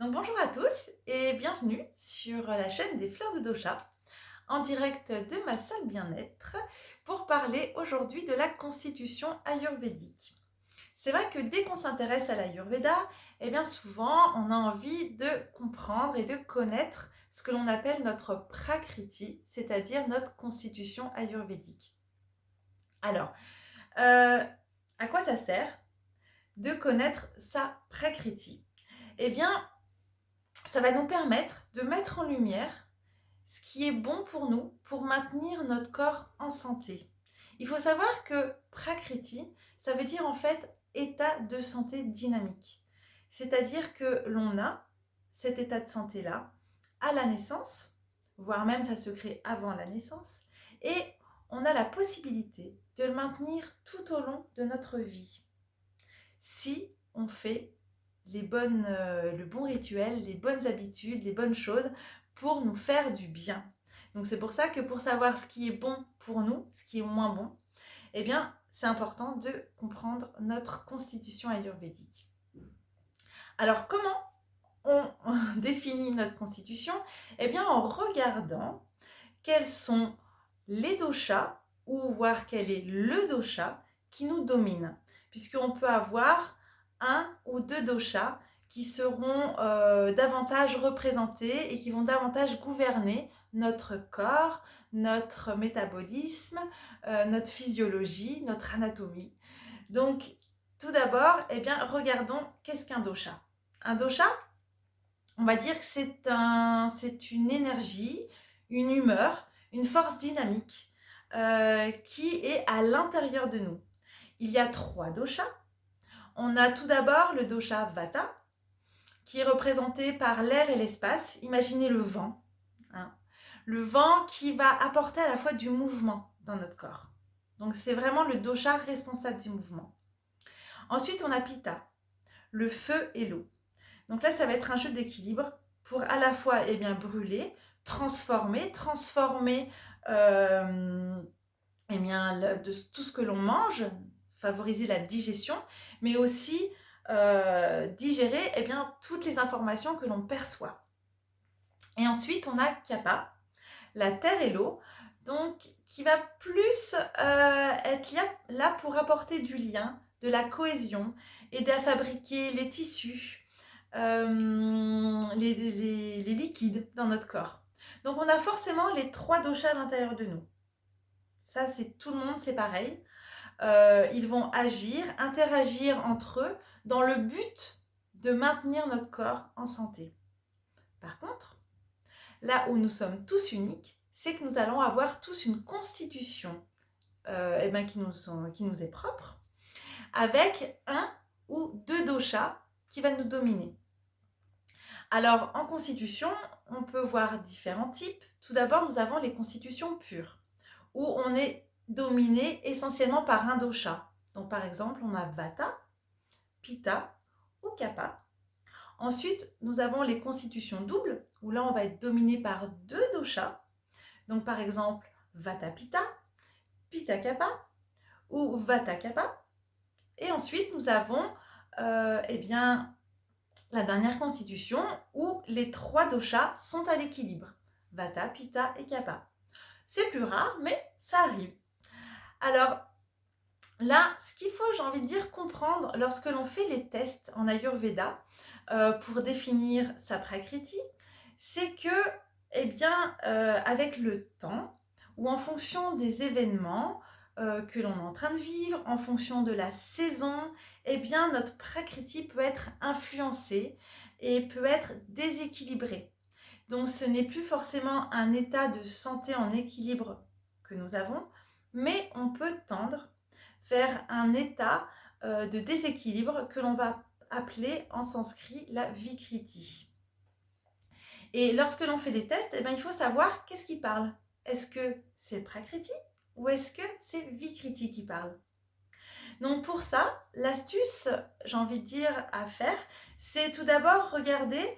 Donc bonjour à tous et bienvenue sur la chaîne des Fleurs de Dosha, en direct de ma salle bien-être, pour parler aujourd'hui de la constitution ayurvédique. C'est vrai que dès qu'on s'intéresse à l'Ayurveda, eh bien souvent on a envie de comprendre et de connaître ce que l'on appelle notre prakriti, c'est-à-dire notre constitution ayurvédique. Alors, à quoi ça sert de connaître sa prakriti? Eh bien, ça va nous permettre de mettre en lumière ce qui est bon pour nous pour maintenir notre corps en santé. Il faut savoir que Prakriti, ça veut dire en fait état de santé dynamique. C'est-à-dire que l'on a cet état de santé-là à la naissance, voire même ça se crée avant la naissance, et on a la possibilité de le maintenir tout au long de notre vie. Si on fait le bon rituel, les bonnes habitudes, les bonnes choses pour nous faire du bien. Donc c'est pour ça que pour savoir ce qui est bon pour nous, ce qui est moins bon, eh bien c'est important de comprendre notre constitution ayurvédique. Alors comment on définit notre constitution? Eh bien en regardant quels sont les doshas ou voir quel est le dosha qui nous domine. Puisqu'on peut avoir un ou deux doshas qui seront davantage représentés et qui vont davantage gouverner notre corps, notre métabolisme, notre physiologie, notre anatomie. Donc, tout d'abord, eh bien, regardons qu'est-ce qu'un dosha. Un dosha, on va dire que c'est une énergie, une humeur, une force dynamique qui est à l'intérieur de nous. Il y a 3 doshas. On a tout d'abord le dosha Vata, qui est représenté par l'air et l'espace. Imaginez le vent. Hein. Le vent qui va apporter à la fois du mouvement dans notre corps. Donc c'est vraiment le dosha responsable du mouvement. Ensuite, on a Pitta, le feu et l'eau. Donc là, ça va être un jeu d'équilibre pour à la fois brûler, transformer de tout ce que l'on mange, favoriser la digestion, mais aussi digérer toutes les informations que l'on perçoit. Et ensuite, on a Kapha, la terre et l'eau, donc qui va plus être là pour apporter du lien, de la cohésion, aider à fabriquer les tissus, les liquides dans notre corps. Donc on a forcément les 3 doshas à l'intérieur de nous. Ça, c'est tout le monde, c'est pareil. Ils vont agir, interagir entre eux dans le but de maintenir notre corps en santé. Par contre, là où nous sommes tous uniques, c'est que nous allons avoir tous une constitution qui nous est propre, avec un ou 2 doshas qui va nous dominer. Alors, en constitution, on peut voir différents types. Tout d'abord, nous avons les constitutions pures, où on est dominé essentiellement par un dosha. Donc, par exemple, on a Vata, Pitta ou Kapha. Ensuite, nous avons les constitutions doubles, où là, on va être dominé par 2 doshas. Donc, par exemple, Vata Pitta, Pitta Kapha ou Vata Kapha. Et ensuite, nous avons la dernière constitution où les 3 doshas sont à l'équilibre. Vata, Pitta et Kapha. C'est plus rare, mais ça arrive. Alors, là, ce qu'il faut, j'ai envie de dire, comprendre lorsque l'on fait les tests en Ayurveda pour définir sa prakriti, c'est que, avec le temps ou en fonction des événements que l'on est en train de vivre, en fonction de la saison, notre prakriti peut être influencée et peut être déséquilibrée. Donc, ce n'est plus forcément un état de santé en équilibre que nous avons, mais on peut tendre vers un état de déséquilibre que l'on va appeler en sanskrit la vikriti. Et lorsque l'on fait des tests, il faut savoir qu'est-ce qui parle. Est-ce que c'est le prakriti ou est-ce que c'est vikriti qui parle? Donc pour ça, l'astuce, j'ai envie de dire, à faire, c'est tout d'abord regarder,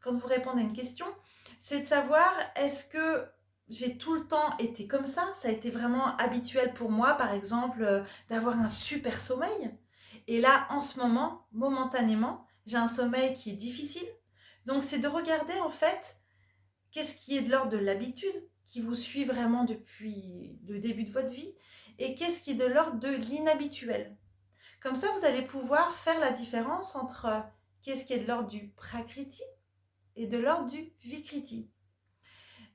quand vous répondez à une question, c'est de savoir est-ce que j'ai tout le temps été comme ça a été vraiment habituel pour moi, par exemple, d'avoir un super sommeil. Et là, en ce moment, momentanément, j'ai un sommeil qui est difficile. Donc c'est de regarder en fait qu'est-ce qui est de l'ordre de l'habitude, qui vous suit vraiment depuis le début de votre vie, et qu'est-ce qui est de l'ordre de l'inhabituel. Comme ça, vous allez pouvoir faire la différence entre qu'est-ce qui est de l'ordre du prakriti et de l'ordre du vikriti.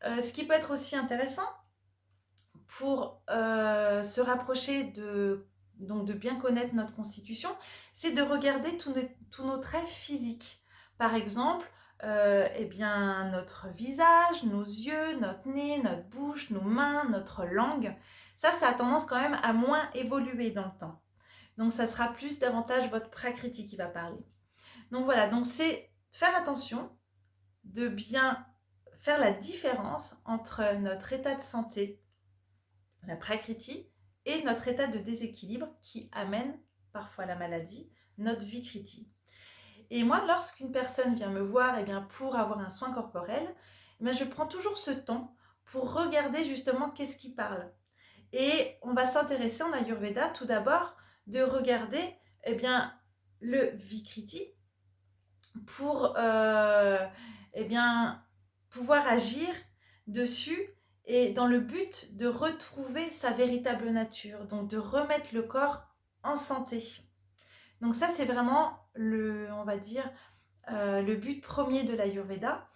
Ce qui peut être aussi intéressant pour se rapprocher donc de bien connaître notre constitution, c'est de regarder tous nos traits physiques. Par exemple, eh bien, notre visage, nos yeux, notre nez, notre bouche, nos mains, notre langue. Ça a tendance quand même à moins évoluer dans le temps. Donc ça sera plus davantage votre prakriti qui va parler. Donc voilà, donc c'est faire attention de bien faire la différence entre notre état de santé, la prakriti, et notre état de déséquilibre qui amène parfois la maladie, notre vikriti. Et moi, lorsqu'une personne vient me voir pour avoir un soin corporel, je prends toujours ce temps pour regarder justement qu'est-ce qui parle. Et on va s'intéresser en Ayurveda tout d'abord de regarder le vikriti pour pouvoir agir dessus et dans le but de retrouver sa véritable nature, donc de remettre le corps en santé. Donc ça, c'est vraiment on va dire, le but premier de l'Ayurveda,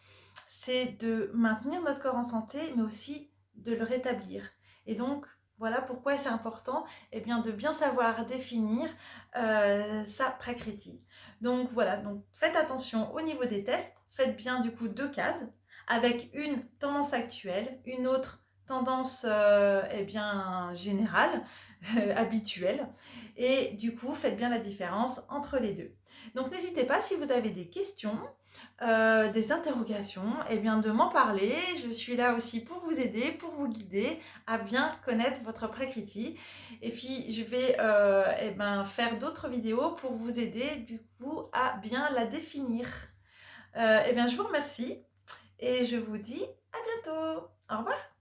c'est de maintenir notre corps en santé, mais aussi de le rétablir. Et donc, voilà pourquoi c'est important de bien savoir définir sa prakriti. Donc voilà, donc faites attention au niveau des tests, faites bien du coup 2 cases, avec une tendance actuelle, une autre tendance générale, habituelle, et du coup faites bien la différence entre les deux. Donc n'hésitez pas si vous avez des questions, des interrogations, de m'en parler. Je suis là aussi pour vous aider, pour vous guider à bien connaître votre prakriti. Et puis je vais faire d'autres vidéos pour vous aider du coup à bien la définir. Je vous remercie et je vous dis à bientôt. Au revoir.